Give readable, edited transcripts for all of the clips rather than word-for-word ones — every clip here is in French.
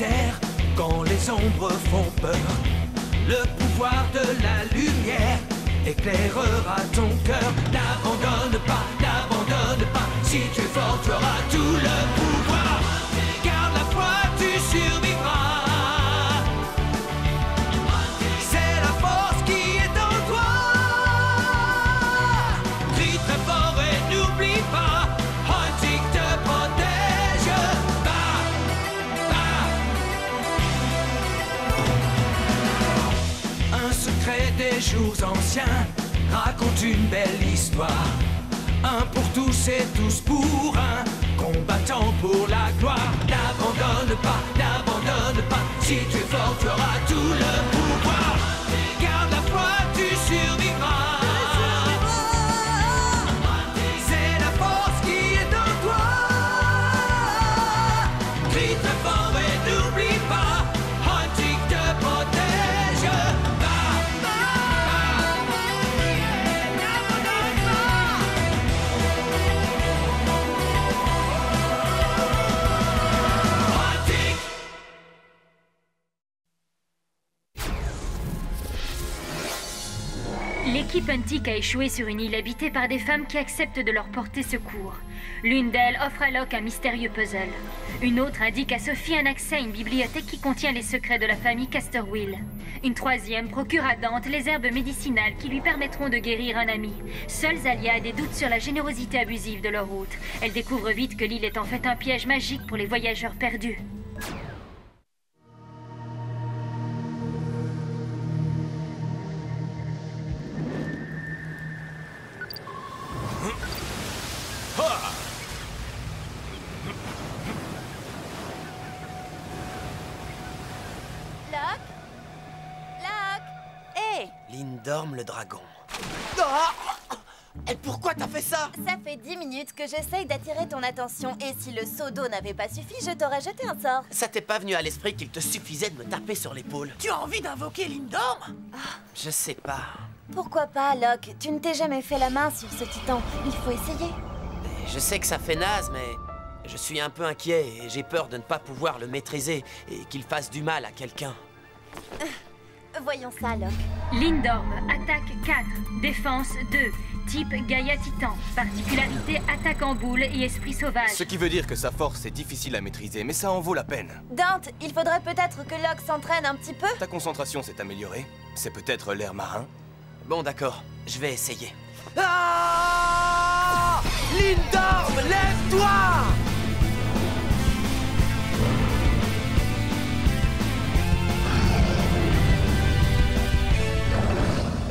mystère quand les ombres font peur. Le pouvoir de la lumière éclairera ton cœur. N'abandonne pas, n'abandonne pas. Si tu es fort, tu auras tout le pouvoir. Garde la foi, tu survivras. C'est la force qui est en toi. Crie très fort et n'oublie pas. Hunting te protège. Va, va. Un secret des jours anciens raconte une belle histoire. Un pour tous et tous pour un, combattant pour la gloire. N'abandonne pas, si tu es fort, tu auras tout le pouvoir. Garde la foi, tu survivras. C'est la force qui est en toi. Crie très fort et n'oublie pas, Hunting te protège. L'équipe Huntic a échoué sur une île habitée par des femmes qui acceptent de leur porter secours. L'une d'elles offre à Locke un mystérieux puzzle. Une autre indique à Sophie un accès à une bibliothèque qui contient les secrets de la famille Casterwill. Une troisième procure à Dante les herbes médicinales qui lui permettront de guérir un ami. Seule Zalia a des doutes sur la générosité abusive de leur hôte. Elle découvre vite que l'île est en fait un piège magique pour les voyageurs perdus. Lindorm le dragon. Ah! Et pourquoi t'as fait ça? Ça fait 10 minutes que j'essaye d'attirer ton attention et si le seau d'eau n'avait pas suffi, je t'aurais jeté un sort. Ça t'est pas venu à l'esprit qu'il te suffisait de me taper sur l'épaule? Tu as envie d'invoquer Lindorm? Je sais pas. Pourquoi pas, Locke? Tu ne t'es jamais fait la main sur ce titan. Il faut essayer. Je sais que ça fait naze, mais je suis un peu inquiet et j'ai peur de ne pas pouvoir le maîtriser et qu'il fasse du mal à quelqu'un. Voyons ça, Locke. Lindorm, attaque 4, défense 2, type Gaïa Titan, particularité attaque en boule et esprit sauvage. Ce qui veut dire que sa force est difficile à maîtriser, mais ça en vaut la peine. Dante, il faudrait peut-être que Locke s'entraîne un petit peu. Ta concentration s'est améliorée. C'est peut-être l'air marin. Bon, d'accord, je vais essayer. Ah! Lindorm, lève-toi!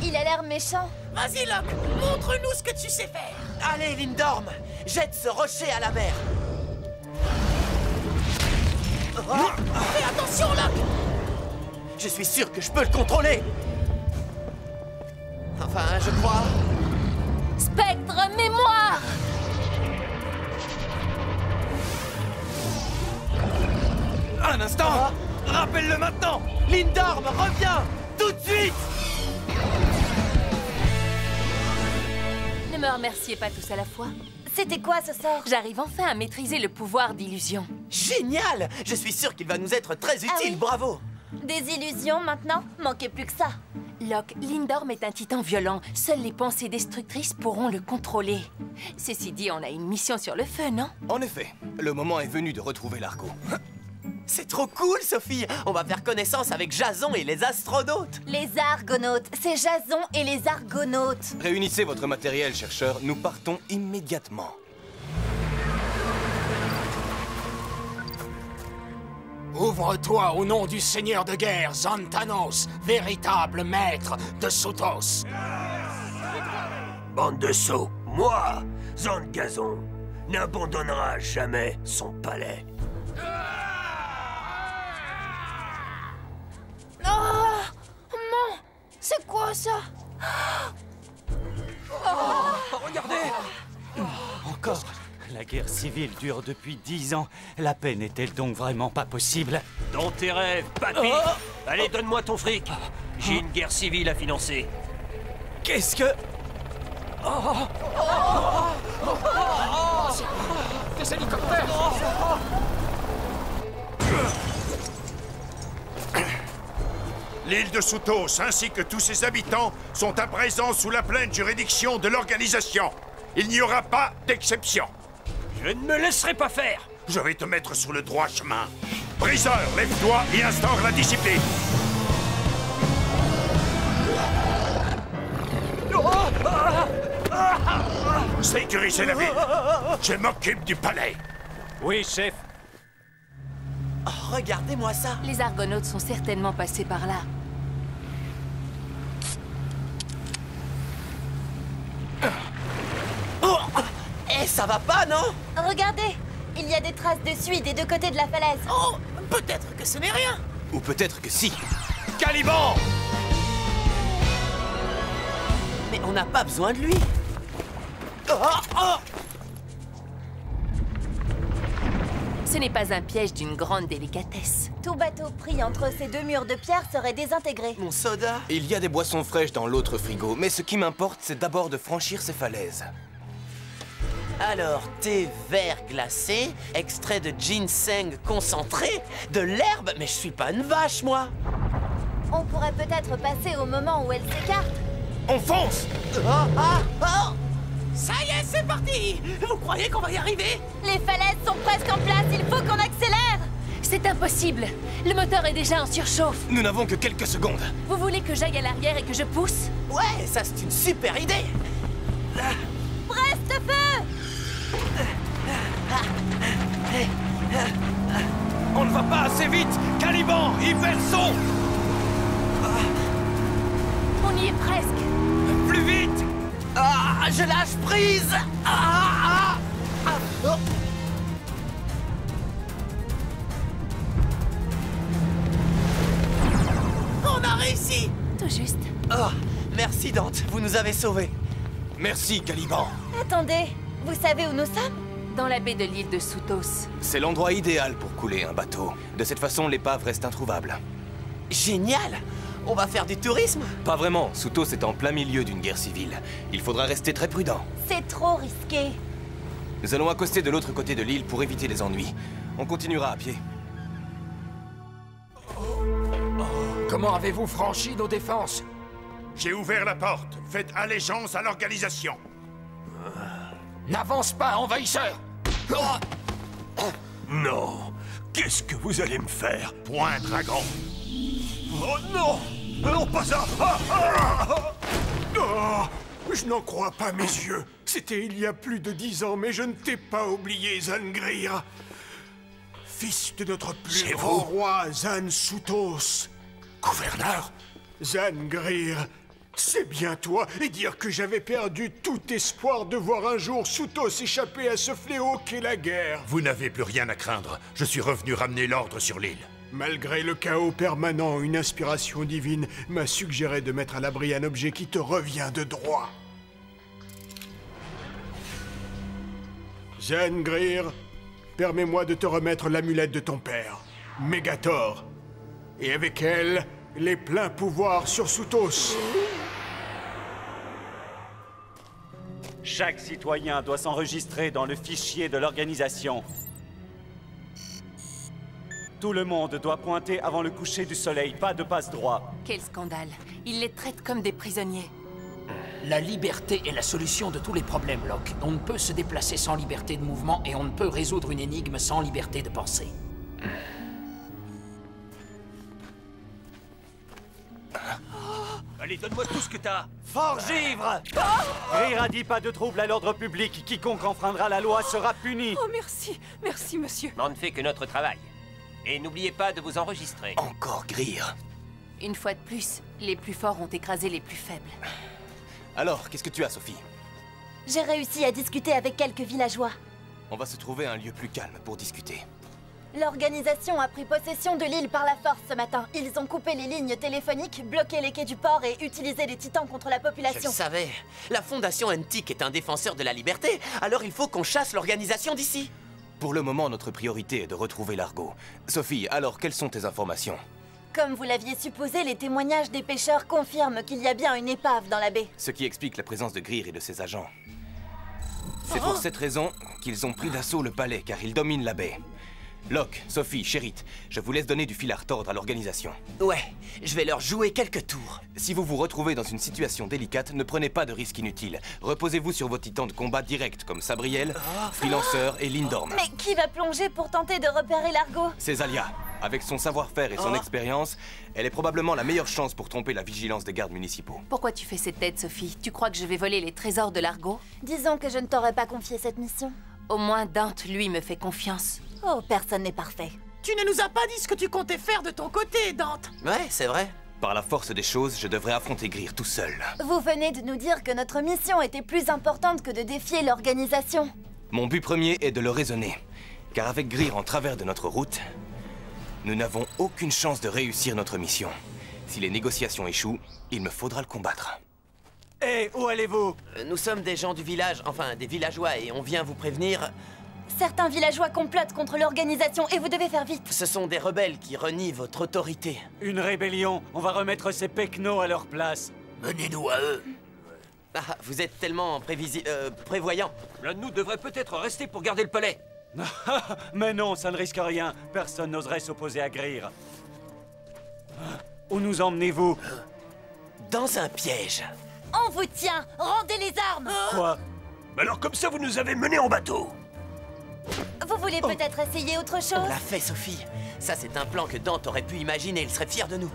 Il a l'air méchant. Vas-y, Locke, montre-nous ce que tu sais faire. Allez, Lindorm, jette ce rocher à la mer. Oh, fais attention, Locke. Je suis sûr que je peux le contrôler. Enfin, je crois. Spectre mémoire! Un instant! Rappelle-le maintenant! Lindorm, reviens! Tout de suite! Ne me remerciez pas tous à la fois. C'était quoi ce sort? J'arrive enfin à maîtriser le pouvoir d'illusion. Génial! Je suis sûr qu'il va nous être très utile, oui. Bravo! Des illusions maintenant? Manquait plus que ça. Locke, Lindorm est un titan violent. Seules les pensées destructrices pourront le contrôler. Ceci dit, on a une mission sur le feu, non? En effet, le moment est venu de retrouver l'Argo. C'est trop cool, Sophie! On va faire connaissance avec Jason et les astronautes! Les Argonautes, c'est Jason et les Argonautes. Réunissez votre matériel, chercheurs. Nous partons immédiatement. Ouvre-toi au nom du seigneur de guerre, Zantanos, véritable maître de Sotos. Bande de sots, moi, Zangazon, n'abandonnera jamais son palais. Oh! Maman! C'est quoi ça? Regardez! Encore. La guerre civile dure depuis 10 ans. La paix n'est-elle donc vraiment pas possible? Dans tes rêves, papy! Allez, donne-moi ton fric. J'ai une guerre civile à financer. Qu'est-ce que... Des hélicoptères! L'île de Soutos ainsi que tous ses habitants sont à présent sous la pleine juridiction de l'organisation. Il n'y aura pas d'exception. Je ne me laisserai pas faire. Je vais te mettre sur le droit chemin. Briseur, lève-toi et instaure la discipline. Sécurisez la ville. Je m'occupe du palais. Oui, chef. Oh, regardez-moi ça. Les Argonautes sont certainement passés par là. Oh, eh, ça va pas, non? Regardez, il y a des traces de suie des deux côtés de la falaise. Oh, peut-être que ce n'est rien. Ou peut-être que si. Caliban! Mais on n'a pas besoin de lui. Oh, oh. Ce n'est pas un piège d'une grande délicatesse. Tout bateau pris entre ces deux murs de pierre serait désintégré. Mon soda. Il y a des boissons fraîches dans l'autre frigo, mais ce qui m'importe, c'est d'abord de franchir ces falaises. Alors, thé vert glacé, extrait de ginseng concentré, de l'herbe, mais je suis pas une vache, moi. On pourrait peut-être passer au moment où elle s'écarte. On fonce! Oh! Ça y est, c'est parti! Vous croyez qu'on va y arriver? Les falaises sont presque en place, il faut qu'on accélère. C'est impossible. Le moteur est déjà en surchauffe. Nous n'avons que quelques secondes. Vous voulez que j'aille à l'arrière et que je pousse? Ouais, ça c'est une super idée! Preste-feu! On ne va pas assez vite! Caliban, Inverso! On y est presque. Plus vite! Ah, je lâche prise! Oh. On a réussi! Tout juste. Oh, merci Dante, vous nous avez sauvés. Merci, Caliban. Attendez, vous savez où nous sommes? Dans la baie de l'île de Soutos. C'est l'endroit idéal pour couler un bateau. De cette façon, l'épave reste introuvable. Génial! On va faire du tourisme? Pas vraiment. Soutos est en plein milieu d'une guerre civile. Il faudra rester très prudent. C'est trop risqué. Nous allons accoster de l'autre côté de l'île pour éviter les ennuis. On continuera à pied. Comment avez-vous franchi nos défenses? J'ai ouvert la porte. Faites allégeance à l'organisation. N'avance pas, envahisseur! Non! Qu'est-ce que vous allez me faire? Point dragon. Oh non! Non, pas ça! Je n'en crois pas mes yeux. C'était il y a plus de 10 ans, mais je ne t'ai pas oublié, Zangrir. Fils de notre plus grand roi, Zan Soutos. Gouverneur? Zangrir, c'est bien toi, et dire que j'avais perdu tout espoir de voir un jour Soutos échapper à ce fléau qu'est la guerre. Vous n'avez plus rien à craindre. Je suis revenu ramener l'ordre sur l'île. Malgré le chaos permanent, une inspiration divine m'a suggéré de mettre à l'abri un objet qui te revient de droit. Zangrir, permets-moi de te remettre l'amulette de ton père, Mégator. Et avec elle, les pleins pouvoirs sur Soutos. Chaque citoyen doit s'enregistrer dans le fichier de l'organisation. Tout le monde doit pointer avant le coucher du soleil, pas de passe-droit. Quel scandale. Ils les traitent comme des prisonniers. La liberté est la solution de tous les problèmes, Locke. On ne peut se déplacer sans liberté de mouvement et on ne peut résoudre une énigme sans liberté de penser. Allez, donne-moi tout ce que t'as! Forgivre! Greer a dit pas de trouble à l'ordre public. Quiconque enfreindra la loi sera puni. Oh, merci. Merci, monsieur. On ne fait que notre travail. Et n'oubliez pas de vous enregistrer. Encore Greer. Une fois de plus, les plus forts ont écrasé les plus faibles. Alors, qu'est-ce que tu as, Sophie? J'ai réussi à discuter avec quelques villageois. On va se trouver un lieu plus calme pour discuter. L'organisation a pris possession de l'île par la force ce matin. Ils ont coupé les lignes téléphoniques, bloqué les quais du port et utilisé les titans contre la Je population. le savais. La Fondation Antique est un défenseur de la liberté, alors il faut qu'on chasse l'organisation d'ici. Pour le moment, notre priorité est de retrouver l'Argo. Sophie, alors, quelles sont tes informations? Comme vous l'aviez supposé, les témoignages des pêcheurs confirment qu'il y a bien une épave dans la baie. Ce qui explique la présence de Greer et de ses agents. C'est pour cette raison qu'ils ont pris d'assaut le palais, car ils dominent la baie. Locke, Sophie, Sherrit, je vous laisse donner du fil à retordre à l'organisation. Ouais, je vais leur jouer quelques tours. Si vous vous retrouvez dans une situation délicate, ne prenez pas de risques inutiles. Reposez-vous sur vos titans de combat directs comme Sabriel, Freelancer et Lindorm. Mais qui va plonger pour tenter de repérer Largo? C'est Zalia. Avec son savoir-faire et son expérience, elle est probablement la meilleure chance pour tromper la vigilance des gardes municipaux. Pourquoi tu fais cette tête, Sophie? Tu crois que je vais voler les trésors de Largo? Disons que je ne t'aurais pas confié cette mission. Au moins Dante, lui, me fait confiance. Oh, personne n'est parfait. Tu ne nous as pas dit ce que tu comptais faire de ton côté, Dante. Ouais, c'est vrai. Par la force des choses, je devrais affronter Greer tout seul. Vous venez de nous dire que notre mission était plus importante que de défier l'organisation. Mon but premier est de le raisonner. Car avec Greer en travers de notre route, nous n'avons aucune chance de réussir notre mission. Si les négociations échouent, il me faudra le combattre. Hé, où allez-vous? Nous sommes des gens du village, enfin des villageois, et on vient vous prévenir. Certains villageois complotent contre l'organisation et vous devez faire vite. Ce sont des rebelles qui renient votre autorité. Une rébellion. On va remettre ces pecnos à leur place. Menez-nous à eux. Ah, vous êtes tellement prévoyant. L'un de nous devrait peut-être rester pour garder le palais. Mais non, ça ne risque rien. Personne n'oserait s'opposer à Greer. Où nous emmenez-vous? Dans un piège. On vous tient. Rendez les armes. Quoi? Alors comme ça, vous nous avez menés en bateau. Vous voulez peut-être essayer autre chose? On l'a fait, Sophie. Ça, c'est un plan que Dante aurait pu imaginer. Il serait fier de nous.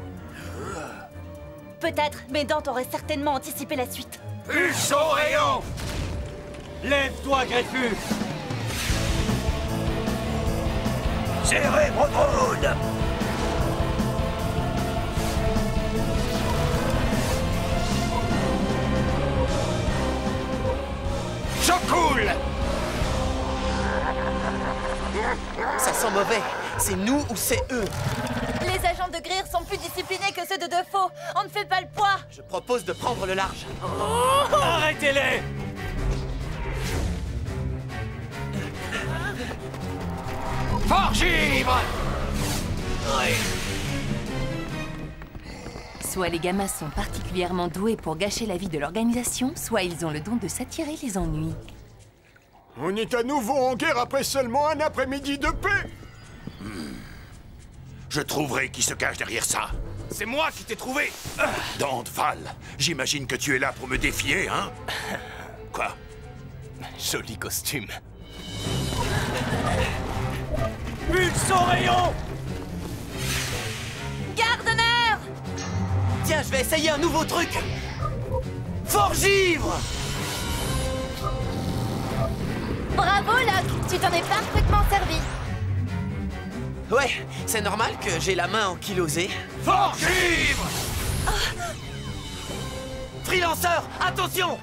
Peut-être, mais Dante aurait certainement anticipé la suite. Pulsion rayon! Lève-toi, Greffus! Cérébrodrone! Je coule! Ça sent mauvais. C'est nous ou c'est eux? Les agents de Greer sont plus disciplinés que ceux de Defoe. On ne fait pas le poids. Je propose de prendre le large. Arrêtez-les! Forgivre! Soit les gamins sont particulièrement doués pour gâcher la vie de l'organisation, soit ils ont le don de s'attirer les ennuis. On est à nouveau en guerre après seulement un après-midi de paix. Je trouverai qui se cache derrière ça. C'est moi qui t'ai trouvé! Dante Val, j'imagine que tu es là pour me défier, hein? Quoi? Joli costume. Pulsion rayon! Gardeneur! Tiens, je vais essayer un nouveau truc. Forgivre! Bravo, Locke. Tu t'en es parfaitement servi. Ouais, c'est normal que j'ai la main ankylosée. Forgivre! Freelancer, attention!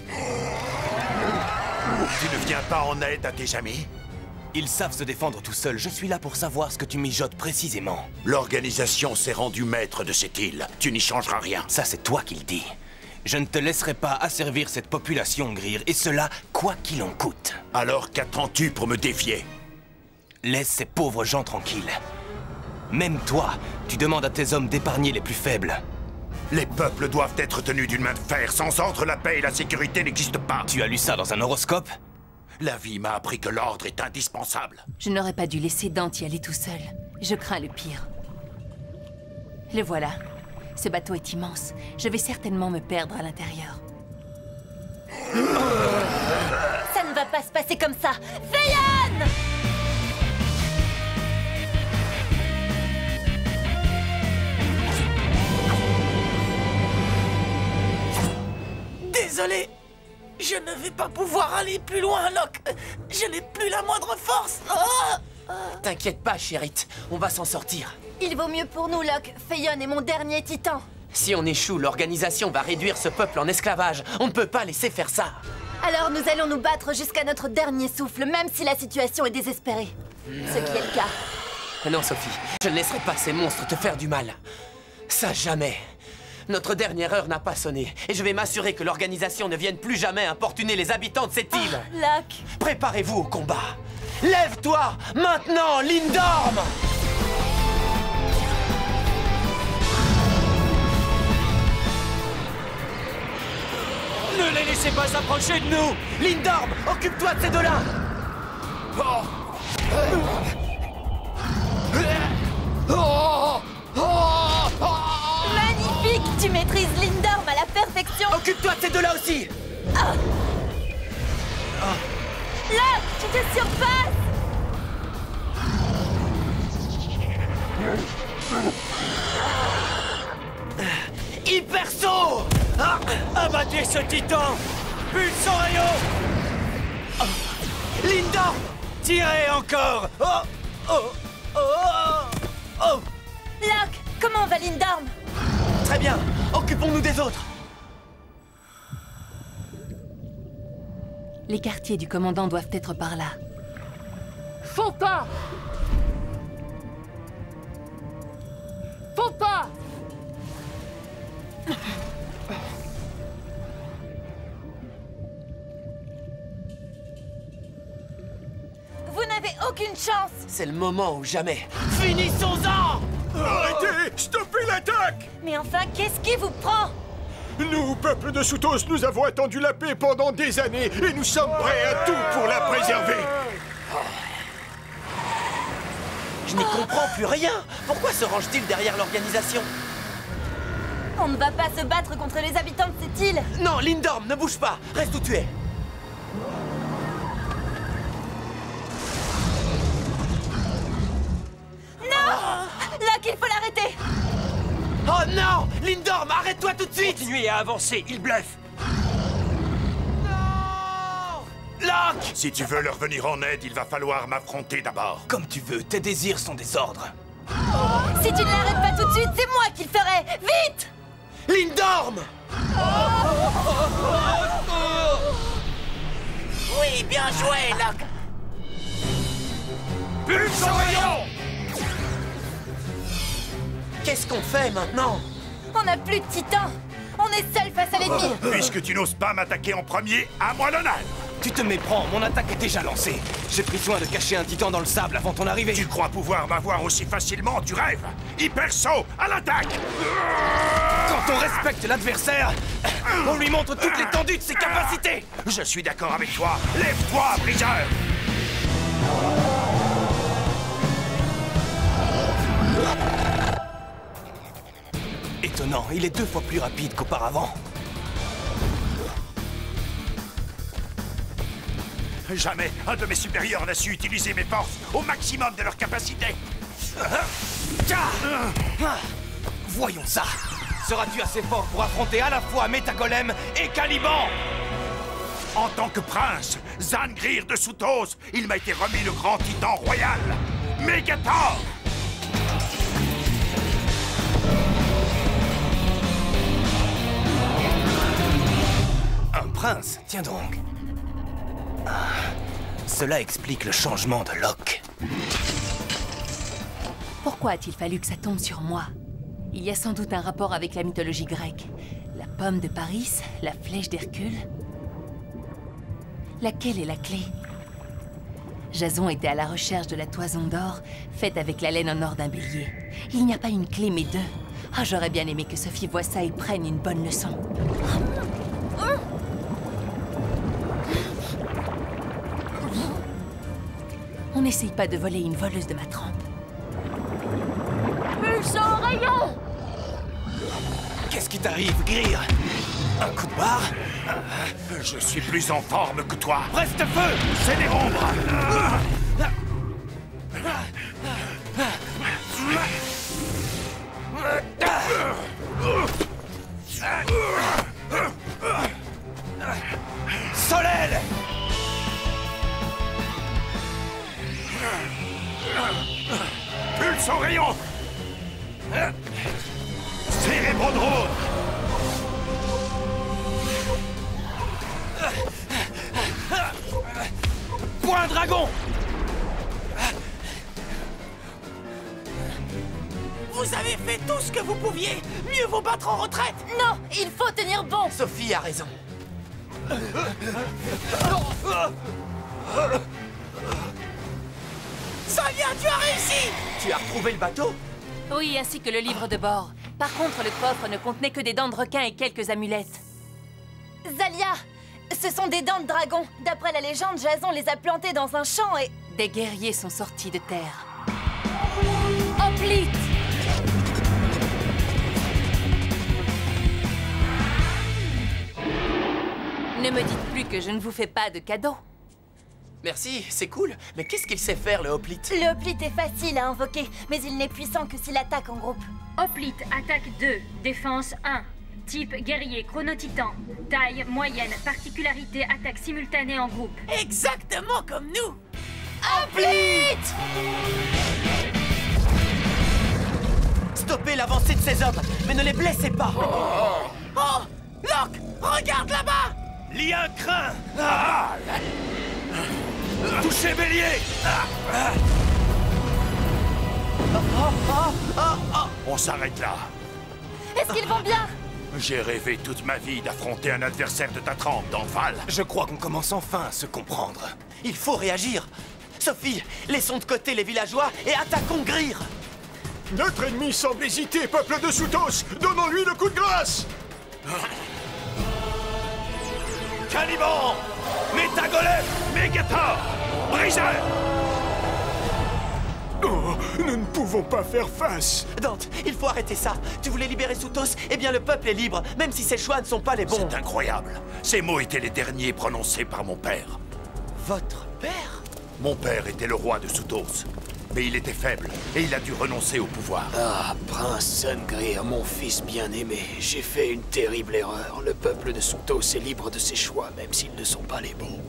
Tu ne viens pas en aide à tes amis? Ils savent se défendre tout seuls. Je suis là pour savoir ce que tu mijotes précisément. L'organisation s'est rendue maître de cette île. Tu n'y changeras rien. Ça, c'est toi qui le dis. Je ne te laisserai pas asservir cette population, Greer, et cela, quoi qu'il en coûte. Alors qu'attends-tu pour me défier? Laisse ces pauvres gens tranquilles. Même toi, tu demandes à tes hommes d'épargner les plus faibles. Les peuples doivent être tenus d'une main de fer. Sans ordre, la paix et la sécurité n'existent pas. Tu as lu ça dans un horoscope? La vie m'a appris que l'ordre est indispensable. Je n'aurais pas dû laisser Dante y aller tout seul. Je crains le pire. Le voilà. Ce bateau est immense. Je vais certainement me perdre à l'intérieur. Ça ne va pas se passer comme ça. Veillonne! Désolé. Je ne vais pas pouvoir aller plus loin, Locke. Je n'ai plus la moindre force. T'inquiète pas, Sherrit. On va s'en sortir. Il vaut mieux pour nous, Locke. Feyon est mon dernier titan. Si on échoue, l'organisation va réduire ce peuple en esclavage. On ne peut pas laisser faire ça. Alors nous allons nous battre jusqu'à notre dernier souffle, même si la situation est désespérée. Ce qui est le cas. Non, Sophie. Je ne laisserai pas ces monstres te faire du mal. Ça, jamais. Notre dernière heure n'a pas sonné. Et je vais m'assurer que l'organisation ne vienne plus jamais importuner les habitants de cette île. Locke. Préparez-vous au combat. Lève-toi, maintenant, Lindorm! Ne les laissez pas s'approcher de nous! Lindorm, occupe-toi de ces deux-là! Occupe-toi de ces deux-là aussi. Là, tu te surpasses. Hyper saut. Abattez ce titan. Pulse en rayon. Lindorm, tirez encore. Locke, comment va Lindorm? Très bien, occupons-nous des autres. Les quartiers du commandant doivent être par là. Faut pas! Faut pas! Vous n'avez aucune chance. C'est le moment ou jamais. Finissons-en! Arrêtez! Stoppez l'attaque! Mais enfin, qu'est-ce qui vous prend? Nous, peuple de Soutos, nous avons attendu la paix pendant des années et nous sommes prêts à tout pour la préserver. Je n'y comprends plus rien. Pourquoi se range-t-il derrière l'organisation? On ne va pas se battre contre les habitants de cette île. Non, Lindorm, ne bouge pas. Reste où tu es. Non! Locke, il faut l'arrêter. Oh non! Lindorm, arrête-toi tout de suite! Continuez à avancer, il bluffe. Non! Locke! Si tu veux leur venir en aide, il va falloir m'affronter d'abord. Comme tu veux, tes désirs sont des ordres. Si tu ne l'arrêtes pas tout de suite, c'est moi qui le ferai. Vite! Lindorm! Oui, bien joué, Locke. Pulse en rayon! Qu'est-ce qu'on fait maintenant? On n'a plus de titans. On est seul face à l'ennemi. Puisque tu n'oses pas m'attaquer en premier, à moi l'honneur! Tu te méprends, mon attaque est déjà lancée. J'ai pris soin de cacher un titan dans le sable avant ton arrivée. Tu crois pouvoir m'avoir aussi facilement? Tu rêves! Hyper saut, à l'attaque! Quand on respecte l'adversaire, on lui montre toute l'étendue de ses capacités. Je suis d'accord avec toi. Lève-toi, briseur! Étonnant, il est 2 fois plus rapide qu'auparavant. Jamais un de mes supérieurs n'a su utiliser mes forces au maximum de leur capacité. Voyons ça. Seras-tu assez fort pour affronter à la fois Métagolem et Caliban? En tant que prince, Zangrir de Soutos, il m'a été remis le grand titan royal, Megator! Un prince, tiens donc. Cela explique le changement de Locke. Pourquoi a-t-il fallu que ça tombe sur moi? Il y a sans doute un rapport avec la mythologie grecque. La pomme de Paris, la flèche d'Hercule. Laquelle est la clé? Jason était à la recherche de la toison d'or, faite avec la laine en or d'un bélier. Il n'y a pas une clé, mais 2. Ah, j'aurais bien aimé que Sophie voie ça et prenne une bonne leçon. On n'essaye pas de voler une voleuse de ma trempe. Pulse en rayon! Qu'est-ce qui t'arrive, Greer? Un coup de barre? Je suis plus en forme que toi. Reste feu! C'est des ombres! Solel! Pulse en rayon! Cérébrodrome! Point dragon! Vous avez fait tout ce que vous pouviez. Mieux vaut battre en retraite. Non, il faut tenir bon. Sophie a raison. Zalia, tu as réussi! Tu as retrouvé le bateau? Oui, ainsi que le livre de bord. Par contre, le coffre ne contenait que des dents de requin et quelques amulettes. Zalia, ce sont des dents de dragon. D'après la légende, Jason les a plantées dans un champ et... Des guerriers sont sortis de terre. Hoplite! Ne me dites plus que je ne vous fais pas de cadeaux. Merci, c'est cool. Mais qu'est-ce qu'il sait faire, le Hoplite? Le Hoplite est facile à invoquer, mais il n'est puissant que s'il attaque en groupe. Hoplite, attaque 2, défense 1. Type guerrier, chronotitan. Taille moyenne, particularité, attaque simultanée en groupe. Exactement comme nous. Hoplite! Stoppez l'avancée de ces hommes, mais ne les blessez pas. Oh, Locke, regarde là-bas. Lien craint. Touchez bélier. On s'arrête là. Est-ce qu'ils vont bien? J'ai rêvé toute ma vie d'affronter un adversaire de ta trempe dans Val. Je crois qu'on commence enfin à se comprendre. Il faut réagir. Sophie, laissons de côté les villageois et attaquons Greer. Notre ennemi semble hésiter, peuple de Soutos. Donnons-lui le coup de grâce. Caliban, Métagolem, Mégator, Briseur. Oh, nous ne pouvons pas faire face. Dante, il faut arrêter ça. Tu voulais libérer Soutos, eh bien le peuple est libre, même si ses choix ne sont pas les bons. C'est incroyable. Ces mots étaient les derniers prononcés par mon père. Votre père? Mon père était le roi de Soutos. Mais il était faible, et il a dû renoncer au pouvoir. Ah, Prince Zangreer, mon fils bien-aimé, j'ai fait une terrible erreur. Le peuple de Soutos est libre de ses choix, même s'ils ne sont pas les bons.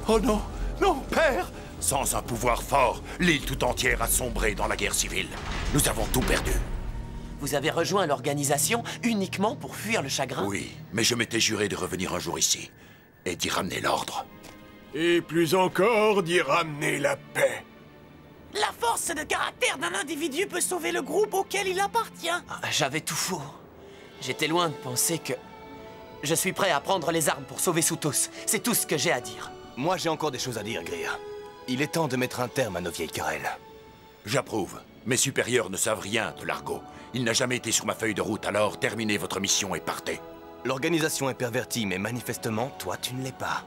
Oh non, non, père! Sans un pouvoir fort, l'île tout entière a sombré dans la guerre civile. Nous avons tout perdu. Vous avez rejoint l'organisation uniquement pour fuir le chagrin? Oui, mais je m'étais juré de revenir un jour ici et d'y ramener l'ordre. Et plus encore, d'y ramener la paix. La force de caractère d'un individu peut sauver le groupe auquel il appartient. J'avais tout faux. J'étais loin de penser que... Je suis prêt à prendre les armes pour sauver Soutos. C'est tout ce que j'ai à dire. Moi, j'ai encore des choses à dire, Greer. Il est temps de mettre un terme à nos vieilles querelles. J'approuve. Mes supérieurs ne savent rien de l'argot. Il n'a jamais été sur ma feuille de route, alors terminez votre mission et partez. L'organisation est pervertie, mais manifestement, toi, tu ne l'es pas.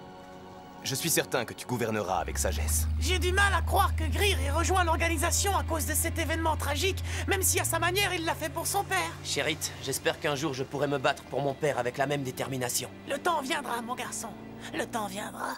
Je suis certain que tu gouverneras avec sagesse. J'ai du mal à croire que Greer ait rejoint l'organisation à cause de cet événement tragique, même si à sa manière il l'a fait pour son père. Chérite, j'espère qu'un jour je pourrai me battre pour mon père avec la même détermination. Le temps viendra, mon garçon. Le temps viendra.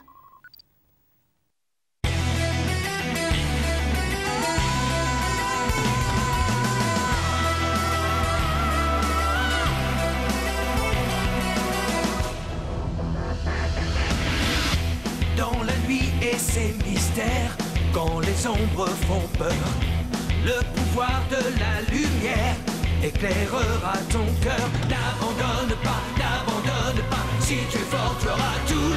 Dans la nuit et ses mystères, quand les ombres font peur, le pouvoir de la lumière éclairera ton cœur. N'abandonne pas, si tu es fort, tu auras tout